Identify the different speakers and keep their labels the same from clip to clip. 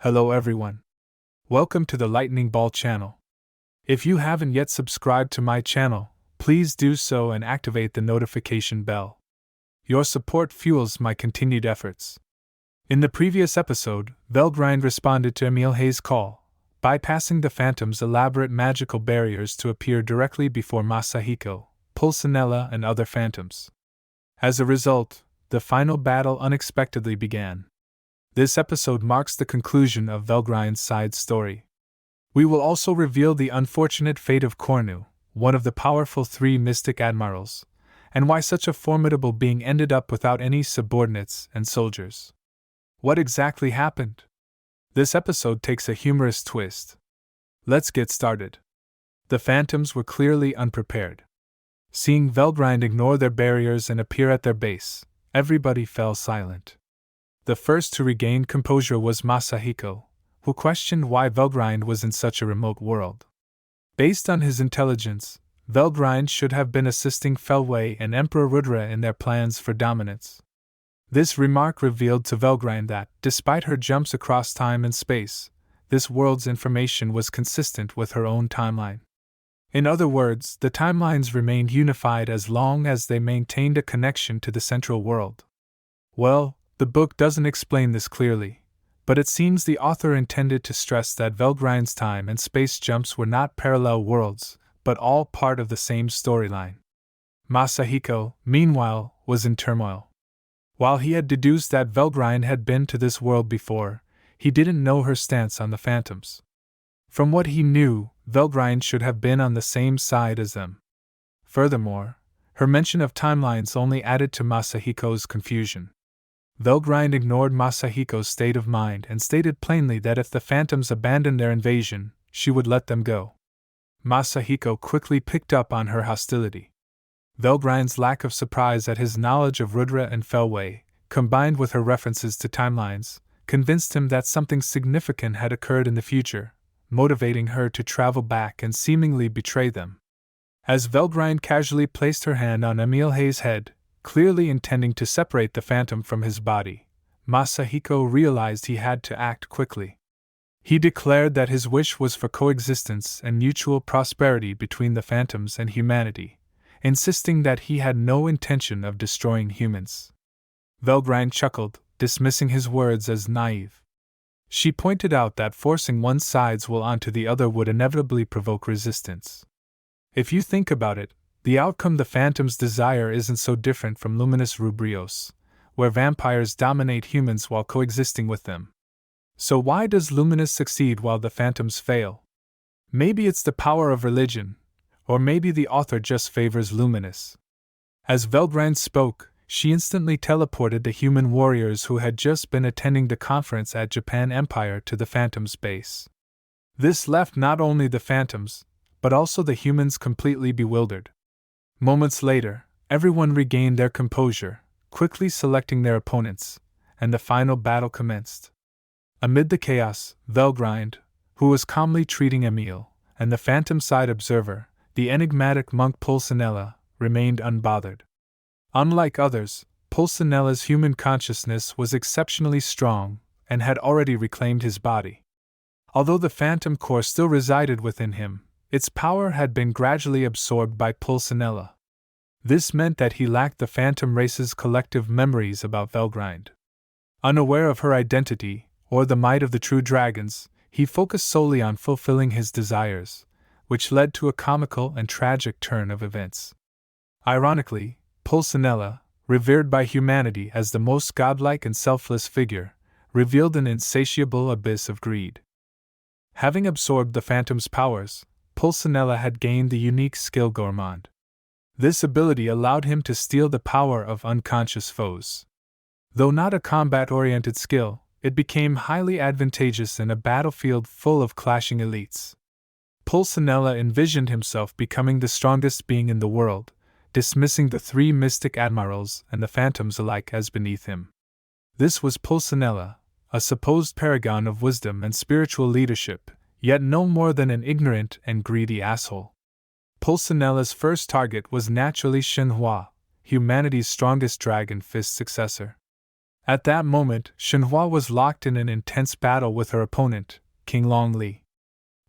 Speaker 1: Hello everyone. Welcome to the Lightning Ball channel. If you haven't yet subscribed to my channel, please do so and activate the notification bell. Your support fuels my continued efforts. In the previous episode, Velgrynd responded to Emil Hayes' call, bypassing the Phantom's elaborate magical barriers to appear directly before Masahiko, Pulcinella, and other Phantoms. As a result, the final battle unexpectedly began. This episode marks the conclusion of Velgrynd's side story. We will also reveal the unfortunate fate of Kornu, one of the powerful three mystic admirals, and why such a formidable being ended up without any subordinates and soldiers. What exactly happened? This episode takes a humorous twist. Let's get started. The Phantoms were clearly unprepared. Seeing Velgrynd ignore their barriers and appear at their base, everybody fell silent. The first to regain composure was Masahiko, who questioned why Velgrynd was in such a remote world. Based on his intelligence, Velgrynd should have been assisting Felway and Emperor Rudra in their plans for dominance. This remark revealed to Velgrynd that, despite her jumps across time and space, this world's information was consistent with her own timeline. In other words, the timelines remained unified as long as they maintained a connection to the central world. Well, the book doesn't explain this clearly, but it seems the author intended to stress that Velgrynd's time and space jumps were not parallel worlds, but all part of the same storyline. Masahiko, meanwhile, was in turmoil. While he had deduced that Velgrynd had been to this world before, he didn't know her stance on the Phantoms. From what he knew, Velgrynd should have been on the same side as them. Furthermore, her mention of timelines only added to Masahiko's confusion. Velgrynd ignored Masahiko's state of mind and stated plainly that if the Phantoms abandoned their invasion, she would let them go. Masahiko quickly picked up on her hostility. Velgrynd's lack of surprise at his knowledge of Rudra and Felway, combined with her references to timelines, convinced him that something significant had occurred in the future, motivating her to travel back and seemingly betray them. As Velgrynd casually placed her hand on Emil Hayes' head, clearly intending to separate the Phantom from his body, Masahiko realized he had to act quickly. He declared that his wish was for coexistence and mutual prosperity between the Phantoms and humanity, insisting that he had no intention of destroying humans. Velgrynd chuckled, dismissing his words as naive. She pointed out that forcing one side's will onto the other would inevitably provoke resistance. If you think about it, the outcome the Phantoms desire isn't so different from Luminous Rubrios, where vampires dominate humans while coexisting with them. So why does Luminous succeed while the Phantoms fail? Maybe it's the power of religion, or maybe the author just favors Luminous. As Velgrynd spoke, she instantly teleported the human warriors who had just been attending the conference at Japan Empire to the Phantoms' base. This left not only the Phantoms, but also the humans completely bewildered. Moments later, everyone regained their composure, quickly selecting their opponents, and the final battle commenced. Amid the chaos, Velgrynd, who was calmly treating Emil, and the Phantom side observer, the enigmatic monk Pulcinella, remained unbothered. Unlike others, Pulcinella's human consciousness was exceptionally strong and had already reclaimed his body. Although the Phantom core still resided within him, its power had been gradually absorbed by Pulcinella. This meant that he lacked the Phantom race's collective memories about Velgrynd. Unaware of her identity, or the might of the true dragons, he focused solely on fulfilling his desires, which led to a comical and tragic turn of events. Ironically, Pulcinella, revered by humanity as the most godlike and selfless figure, revealed an insatiable abyss of greed. Having absorbed the Phantom's powers, Pulcinella had gained the unique skill Gourmand. This ability allowed him to steal the power of unconscious foes. Though not a combat-oriented skill, it became highly advantageous in a battlefield full of clashing elites. Pulcinella envisioned himself becoming the strongest being in the world, dismissing the three mystic admirals and the Phantoms alike as beneath him. This was Pulcinella, a supposed paragon of wisdom and spiritual leadership, yet no more than an ignorant and greedy asshole. Pulcinella's first target was naturally Shenhua, humanity's strongest dragon fist successor. At that moment, Shenhua was locked in an intense battle with her opponent, King Long Li.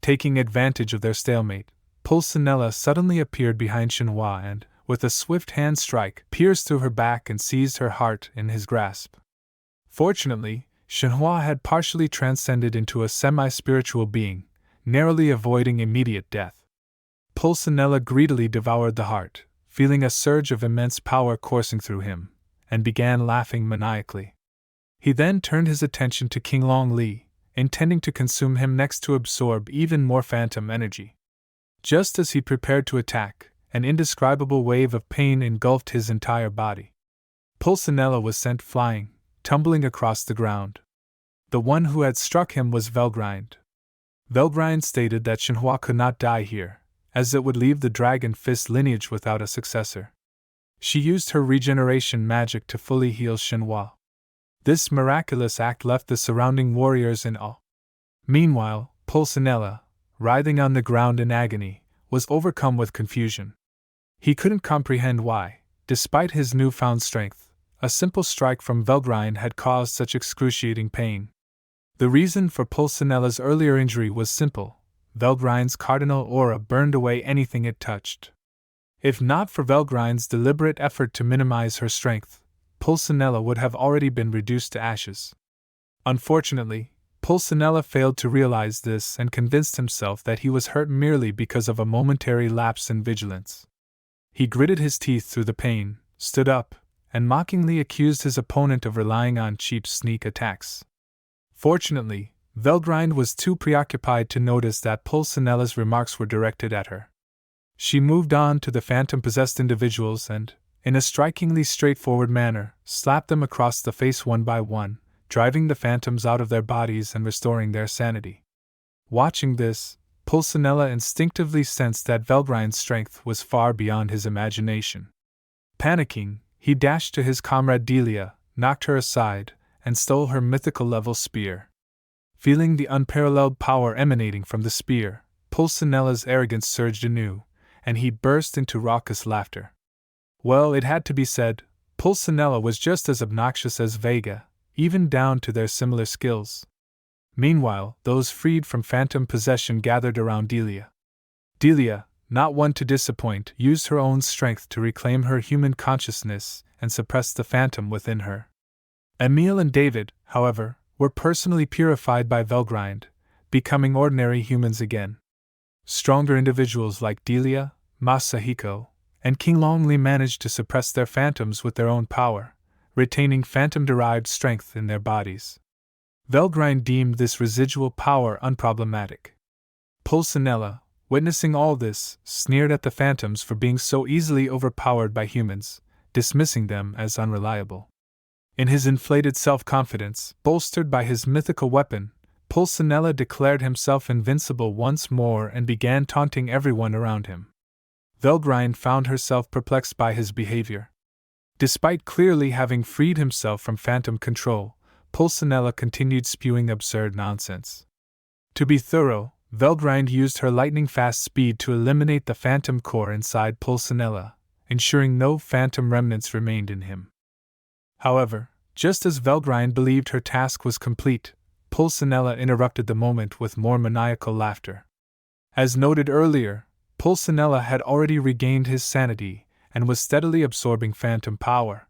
Speaker 1: Taking advantage of their stalemate, Pulcinella suddenly appeared behind Shenhua and, with a swift hand strike, pierced through her back and seized her heart in his grasp. Fortunately, Shenhua had partially transcended into a semi-spiritual being, narrowly avoiding immediate death. Pulcinella greedily devoured the heart, feeling a surge of immense power coursing through him, and began laughing maniacally. He then turned his attention to King Long Li, intending to consume him next to absorb even more phantom energy. Just as he prepared to attack, an indescribable wave of pain engulfed his entire body. Pulcinella was sent flying, tumbling across the ground. The one who had struck him was Velgrynd. Velgrynd stated that Shenhua could not die here, as it would leave the Dragon Fist lineage without a successor. She used her regeneration magic to fully heal Shenhua. This miraculous act left the surrounding warriors in awe. Meanwhile, Pulcinella, writhing on the ground in agony, was overcome with confusion. He couldn't comprehend why, despite his newfound strength, a simple strike from Velgrynd had caused such excruciating pain. The reason for Pulcinella's earlier injury was simple: Velgrind's cardinal aura burned away anything it touched. If not for Velgrind's deliberate effort to minimize her strength, Pulcinella would have already been reduced to ashes. Unfortunately, Pulcinella failed to realize this and convinced himself that he was hurt merely because of a momentary lapse in vigilance. He gritted his teeth through the pain, stood up, and mockingly accused his opponent of relying on cheap sneak attacks. Fortunately, Velgrynd was too preoccupied to notice that Pulcinella's remarks were directed at her. She moved on to the phantom-possessed individuals and, in a strikingly straightforward manner, slapped them across the face one by one, driving the phantoms out of their bodies and restoring their sanity. Watching this, Pulcinella instinctively sensed that Velgrind's strength was far beyond his imagination. Panicking, he dashed to his comrade Delia, knocked her aside, and stole her mythical-level spear. Feeling the unparalleled power emanating from the spear, Pulcinella's arrogance surged anew, and he burst into raucous laughter. Well, it had to be said, Pulcinella was just as obnoxious as Vega, even down to their similar skills. Meanwhile, those freed from phantom possession gathered around Delia. Delia, not one to disappoint, used her own strength to reclaim her human consciousness and suppress the phantom within her. Emile and David, however, were personally purified by Velgrynd, becoming ordinary humans again. Stronger individuals like Delia, Masahiko, and King Long Li managed to suppress their phantoms with their own power, retaining phantom-derived strength in their bodies. Velgrynd deemed this residual power unproblematic. Pulcinella, witnessing all this, sneered at the phantoms for being so easily overpowered by humans, dismissing them as unreliable. In his inflated self-confidence, bolstered by his mythical weapon, Pulcinella declared himself invincible once more and began taunting everyone around him. Velgrynd found herself perplexed by his behavior. Despite clearly having freed himself from phantom control, Pulcinella continued spewing absurd nonsense. To be thorough, Velgrynd used her lightning-fast speed to eliminate the phantom core inside Pulcinella, ensuring no phantom remnants remained in him. However, just as Velgrynd believed her task was complete, Pulcinella interrupted the moment with more maniacal laughter. As noted earlier, Pulcinella had already regained his sanity and was steadily absorbing phantom power.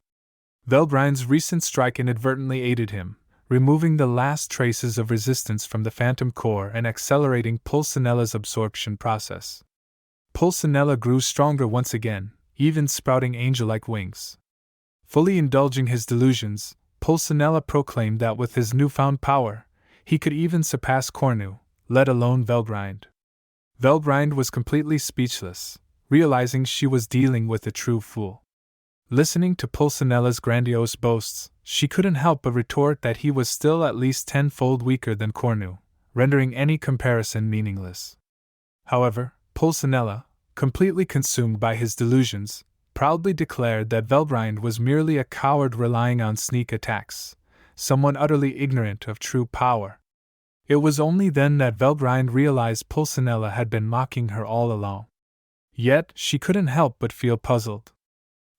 Speaker 1: Velgrind's recent strike inadvertently aided him, removing the last traces of resistance from the phantom core and accelerating Pulcinella's absorption process. Pulcinella grew stronger once again, even sprouting angel-like wings. Fully indulging his delusions, Pulcinella proclaimed that with his newfound power, he could even surpass Kornu, let alone Velgrynd. Velgrynd was completely speechless, realizing she was dealing with a true fool. Listening to Pulcinella's grandiose boasts, she couldn't help but retort that he was still at least tenfold weaker than Kornu, rendering any comparison meaningless. However, Pulcinella, completely consumed by his delusions, proudly declared that Velgrynd was merely a coward relying on sneak attacks, someone utterly ignorant of true power. It was only then that Velgrynd realized Pulcinella had been mocking her all along. Yet, she couldn't help but feel puzzled.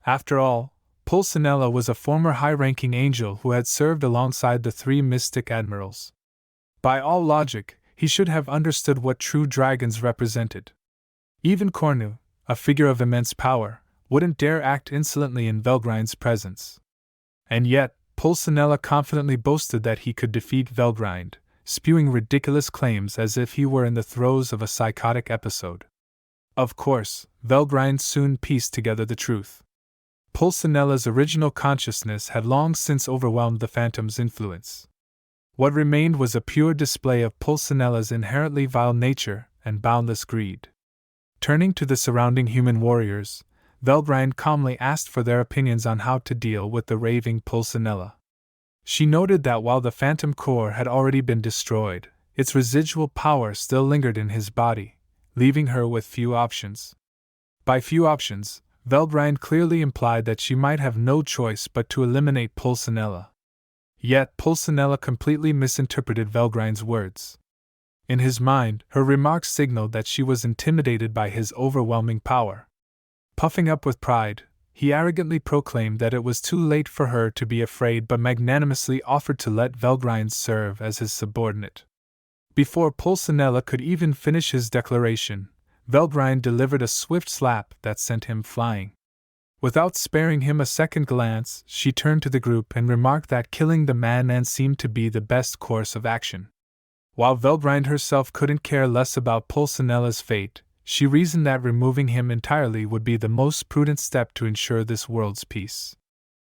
Speaker 1: After all, Pulcinella was a former high-ranking angel who had served alongside the three mystic admirals. By all logic, he should have understood what true dragons represented. Even Kornu, a figure of immense power, wouldn't dare act insolently in Velgrind's presence. And yet, Pulcinella confidently boasted that he could defeat Velgrynd, spewing ridiculous claims as if he were in the throes of a psychotic episode. Of course, Velgrynd soon pieced together the truth. Pulcinella's original consciousness had long since overwhelmed the Phantom's influence. What remained was a pure display of Pulcinella's inherently vile nature and boundless greed. Turning to the surrounding human warriors, Velgrynd calmly asked for their opinions on how to deal with the raving Pulcinella. She noted that while the Phantom core had already been destroyed, its residual power still lingered in his body, leaving her with few options. By few options, Velgrynd clearly implied that she might have no choice but to eliminate Pulcinella. Yet Pulcinella completely misinterpreted Velgrind's words. In his mind, her remarks signaled that she was intimidated by his overwhelming power. Puffing up with pride, he arrogantly proclaimed that it was too late for her to be afraid but magnanimously offered to let Velgrynd serve as his subordinate. Before Pulcinella could even finish his declaration, Velgrynd delivered a swift slap that sent him flying. Without sparing him a second glance, she turned to the group and remarked that killing the madman seemed to be the best course of action. While Velgrynd herself couldn't care less about Pulcinella's fate, she reasoned that removing him entirely would be the most prudent step to ensure this world's peace.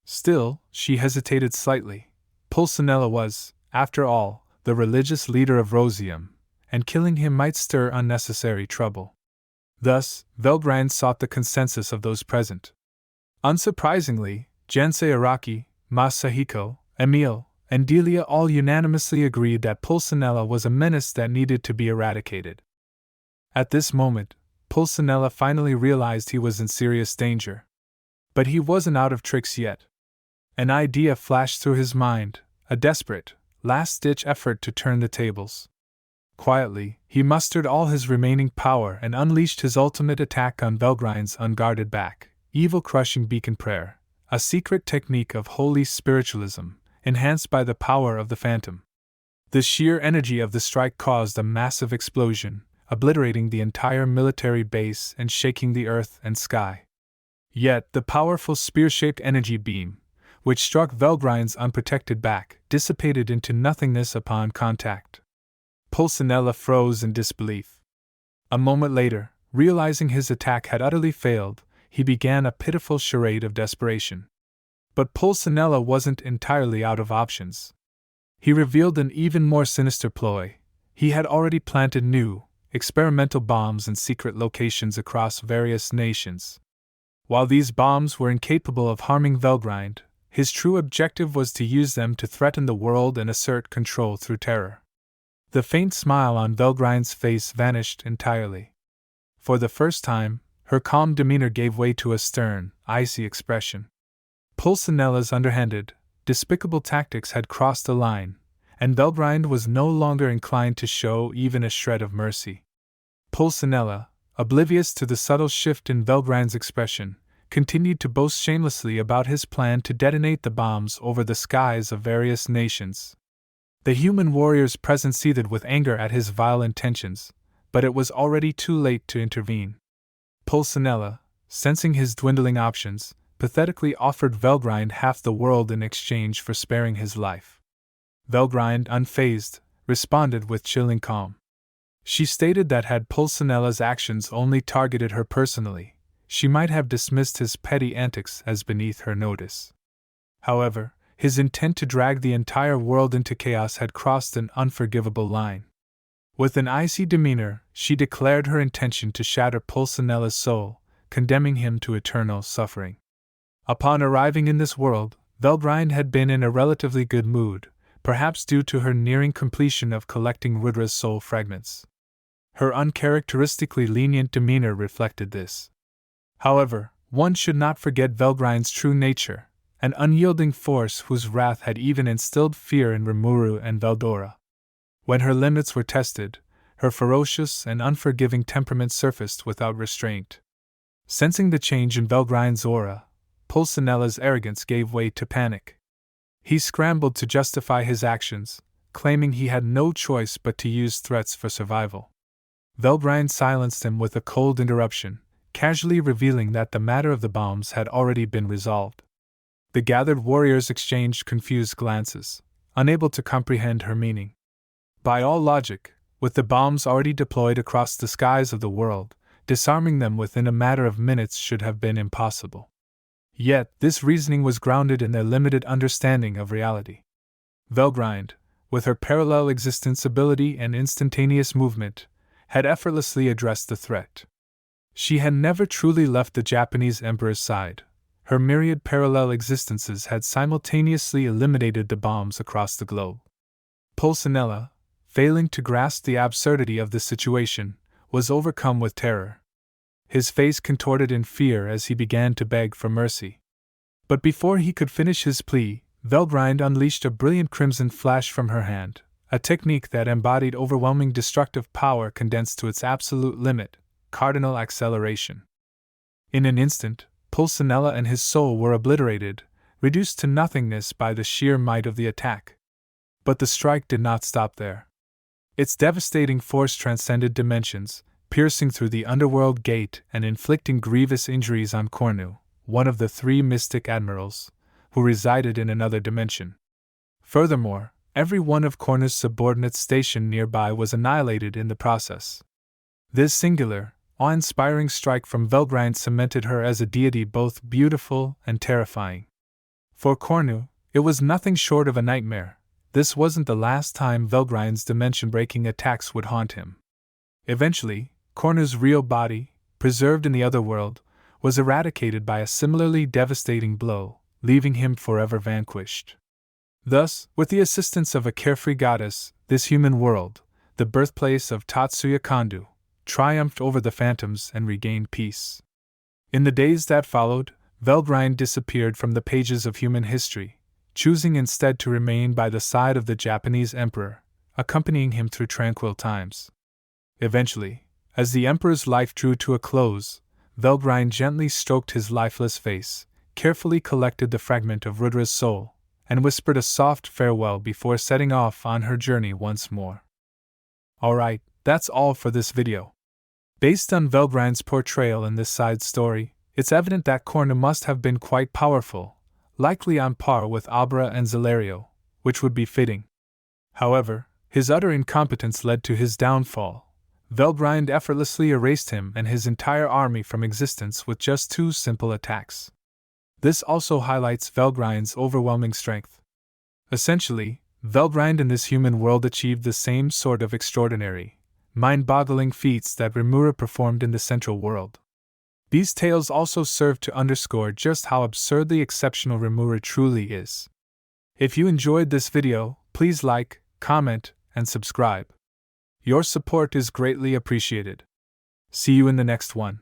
Speaker 1: Still, she hesitated slightly. Pulcinella was, after all, the religious leader of Rosium, and killing him might stir unnecessary trouble. Thus, Velgrynd sought the consensus of those present. Unsurprisingly, Jinsei Araki, Masahiko, Emil, and Delia all unanimously agreed that Pulcinella was a menace that needed to be eradicated. At this moment, Pulcinella finally realized he was in serious danger. But he wasn't out of tricks yet. An idea flashed through his mind, a desperate, last-ditch effort to turn the tables. Quietly, he mustered all his remaining power and unleashed his ultimate attack on Velgrind's unguarded back, evil-crushing beacon prayer, a secret technique of holy spiritualism, enhanced by the power of the Phantom. The sheer energy of the strike caused a massive explosion, obliterating the entire military base and shaking the earth and sky. Yet the powerful spear-shaped energy beam, which struck Velgrind's unprotected back, dissipated into nothingness upon contact. Pulcinella froze in disbelief. A moment later, realizing his attack had utterly failed, he began a pitiful charade of desperation. But Pulcinella wasn't entirely out of options. He revealed an even more sinister ploy. He had already planted new, experimental bombs in secret locations across various nations. While these bombs were incapable of harming Velgrynd, his true objective was to use them to threaten the world and assert control through terror. The faint smile on Velgrind's face vanished entirely. For the first time, her calm demeanor gave way to a stern, icy expression. Pulcinella's underhanded, despicable tactics had crossed the line, and Velgrynd was no longer inclined to show even a shred of mercy. Pulcinella, oblivious to the subtle shift in Velgrind's expression, continued to boast shamelessly about his plan to detonate the bombs over the skies of various nations. The human warriors present seethed with anger at his vile intentions, but it was already too late to intervene. Pulcinella, sensing his dwindling options, pathetically offered Velgrynd half the world in exchange for sparing his life. Velgrynd, unfazed, responded with chilling calm. She stated that had Pulcinella's actions only targeted her personally, she might have dismissed his petty antics as beneath her notice. However, his intent to drag the entire world into chaos had crossed an unforgivable line. With an icy demeanor, she declared her intention to shatter Pulcinella's soul, condemning him to eternal suffering. Upon arriving in this world, Velgrynd had been in a relatively good mood, perhaps due to her nearing completion of collecting Rudra's soul fragments. Her uncharacteristically lenient demeanor reflected this. However, one should not forget Velgrind's true nature, an unyielding force whose wrath had even instilled fear in Rimuru and Veldora. When her limits were tested, her ferocious and unforgiving temperament surfaced without restraint. Sensing the change in Velgrind's aura, Pulcinella's arrogance gave way to panic. He scrambled to justify his actions, claiming he had no choice but to use threats for survival. Velgrynd silenced him with a cold interruption, casually revealing that the matter of the bombs had already been resolved. The gathered warriors exchanged confused glances, unable to comprehend her meaning. By all logic, with the bombs already deployed across the skies of the world, disarming them within a matter of minutes should have been impossible. Yet, this reasoning was grounded in their limited understanding of reality. Velgrynd, with her parallel existence ability and instantaneous movement, had effortlessly addressed the threat. She had never truly left the Japanese emperor's side. Her myriad parallel existences had simultaneously eliminated the bombs across the globe. Pulcinella, failing to grasp the absurdity of the situation, was overcome with terror. His face contorted in fear as he began to beg for mercy. But before he could finish his plea, Velgrynd unleashed a brilliant crimson flash from her hand, a technique that embodied overwhelming destructive power condensed to its absolute limit, cardinal acceleration. In an instant, Pulcinella and his soul were obliterated, reduced to nothingness by the sheer might of the attack. But the strike did not stop there. Its devastating force transcended dimensions, piercing through the underworld gate and inflicting grievous injuries on Kornu, one of the three mystic admirals, who resided in another dimension. Furthermore, every one of Kornu's subordinates stationed nearby was annihilated in the process. This singular, awe-inspiring strike from Velgrynd cemented her as a deity both beautiful and terrifying. For Kornu, it was nothing short of a nightmare. This wasn't the last time Velgrind's dimension-breaking attacks would haunt him. Eventually, Kornu's real body, preserved in the other world, was eradicated by a similarly devastating blow, leaving him forever vanquished. Thus, with the assistance of a carefree goddess, this human world, the birthplace of TenSura Kondu, triumphed over the phantoms and regained peace. In the days that followed, Velgrynd disappeared from the pages of human history, choosing instead to remain by the side of the Japanese emperor, accompanying him through tranquil times. Eventually, as the emperor's life drew to a close, Velgrynd gently stroked his lifeless face, carefully collected the fragment of Rudra's soul, and whispered a soft farewell before setting off on her journey once more. Alright, that's all for this video. Based on Velgrind's portrayal in this side story, it's evident that Kornu must have been quite powerful, likely on par with Abra and Zelario, which would be fitting. However, his utter incompetence led to his downfall. Velgrynd effortlessly erased him and his entire army from existence with just 2 simple attacks. This also highlights Velgrind's overwhelming strength. Essentially, Velgrynd in this human world achieved the same sort of extraordinary, mind-boggling feats that Rimura performed in the Central World. These tales also serve to underscore just how absurdly exceptional Rimura truly is. If you enjoyed this video, please like, comment, and subscribe. Your support is greatly appreciated. See you in the next one.